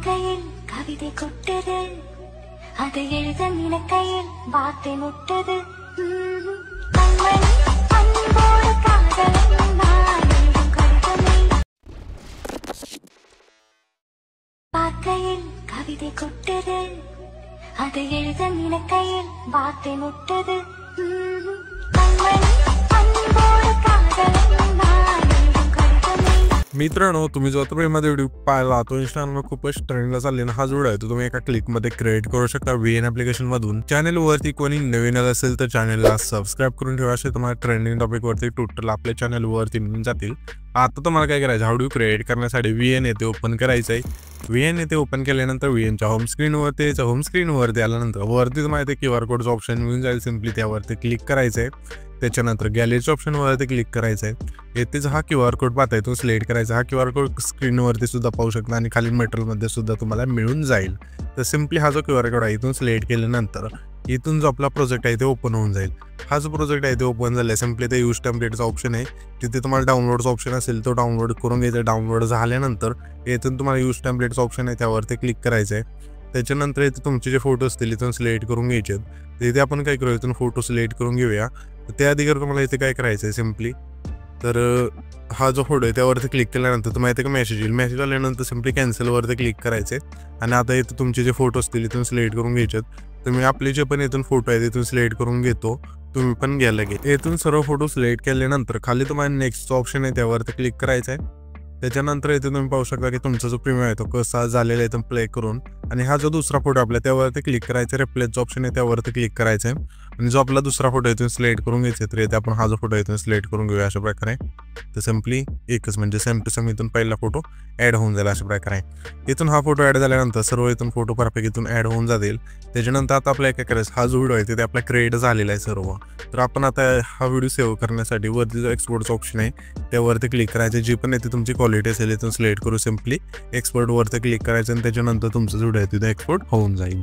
பார்க்கையில் கவிதை கொட்டது, அது எழுத நினைக்கையில் வார்த்தை முட்டது. கண்மணி அன்போடு காதலும் நான் எழுதும் கடிதமே. பார்க்கையில் கவிதை கொட்டது, அது எழுத நினைக்கையில் வார்த்தை முட்டது. கண்மணி அன்போடு காதலும் நான் எழுதும் कविता. मित्रांनो, तुम्ही जो आता प्रेमाचा व्हिडिओ पाहिला तो इंस्टाग्रामवर खूपच ट्रेंडला चाललेला हा जोड आहे तो तुम्ही एका क्लिकमध्ये क्रिएट करू शकता VN ॲप्लिकेशनमधून. चॅनलवरती कोणी नवीन आलं असेल तर चॅनलला सबस्क्राईब करून ठेवा, असे तुम्हाला ट्रेंडिंग टॉपिकवरती टोटल आपल्या चॅनलवरती मिळून जातील. आता तुम्हाला काय करायचं, हा व्हिडिओ क्रिएट करण्यासाठी VN येथे ओपन करायचं आहे. VN येथे ओपन केल्यानंतर VNच्या होम स्क्रीनवरती यायचं. होम स्क्रीनवरती आल्यानंतर वरती तुम्हाला ते QR कोडचं ऑप्शन मिळून जाईल. सिम्पली त्यावरती क्लिक करायचं आहे. त्याच्यानंतर गॅलरीच्या ऑप्शनवरती क्लिक करायचं आहे. येथेच हा QR कोड पाहता येतो सिलेक्ट करायचा. हा QR कोड स्क्रीनवरती सुद्धा पाहू शकता आणि खाली मेटलमध्ये सुद्धा तुम्हाला मिळून जाईल. तर सिम्पली हा जो QR कोड आहे इथून सिलेक्ट केल्यानंतर इथून जो आपला प्रोजेक्ट आहे ते ओपन होऊन जाईल. हा जो प्रोजेक्ट आहे ते ओपन झाला सिम्पली ते यूज टेम्पलेटचा ऑप्शन आहे. तिथे तुम्हाला डाउनलोडचा ऑप्शन असेल तो डाउनलोड करून घ्यायचा. डाउनलोड झाल्यानंतर येथून तुम्हाला यूज टेम्पलेटचा ऑप्शन आहे त्यावरती क्लिक करायचं आहे. त्याच्यानंतर इथे तुमचे जे फोटो असतील इथून सिलेक्ट करून घ्यायचे. इथे आपण काय करूया, इथून फोटो सिलेक्ट करून घेऊया. त्याआधी तुम्हाला इथे काय करायचं आहे सिम्पली, तर हा जो फोटो आहे त्यावरती क्लिक केल्यानंतर तुम्हाला इथे मेसेज येईल. मेसेज आल्यानंतर सिम्पली कॅन्सलवरती क्लिक करायचे आणि आता इथे तुमचे जे फोटो असतील इथून सिलेक्ट करून घ्यायचे. तुम्ही आपले जे पण इथून फोटो आहेत इथून सिलेक्ट करून घेतो, तुम्ही पण घ्या लगेच. इथून सर्व फोटो सिलेक्ट केल्यानंतर खाली तुम्हाला नेक्स्टचा ऑप्शन आहे त्यावरती क्लिक करायचं आहे. त्याच्यानंतर इथे तुम्ही पाहू शकता की तुमचा जो प्रीमियम आहे तो कसा झालेला आहे इथून प्ले करून. आणि हा जो दुसरा फोटो आपला त्यावरती क्लिक करायचा. रिप्लेसचा ऑप्शन आहे त्यावरती क्लिक करायचं आहे आणि जो आपला दुसरा फोटो इथून सिलेक्ट करून घ्यायचा तर इथे आपण हा जो फोटो इथून सिलेक्ट करून घेऊया अशा प्रकारे. तर सिम्पली एकच म्हणजे सेम टू सेम इथून पहिला फोटो ॲड होऊन जाईल अशा प्रकारे. इथून हा फोटो ॲड झाल्यानंतर सर्व इथून फोटो परफेक्ट इथून ॲड होऊन जातील. त्याच्यानंतर आता आपल्याला काय करायचं, हा जो व्हिडिओ आहे ते आपला क्रिएट झालेला आहे सर्व. तर आपण आता हा व्हिडिओ सेव्ह करण्यासाठी वरती जो एक्सपोर्टचा ऑप्शन आहे त्यावरती क्लिक करायचं. जी पण येते तुमची क्वालिटी असेल इथून सिलेक्ट करू सिम्पली एक्सपोर्टवरती क्लिक करायचं आणि त्याच्यानंतर तुमचं व्हिडिओ आहे तिथे एक्सपोर्ट होऊन जाईल.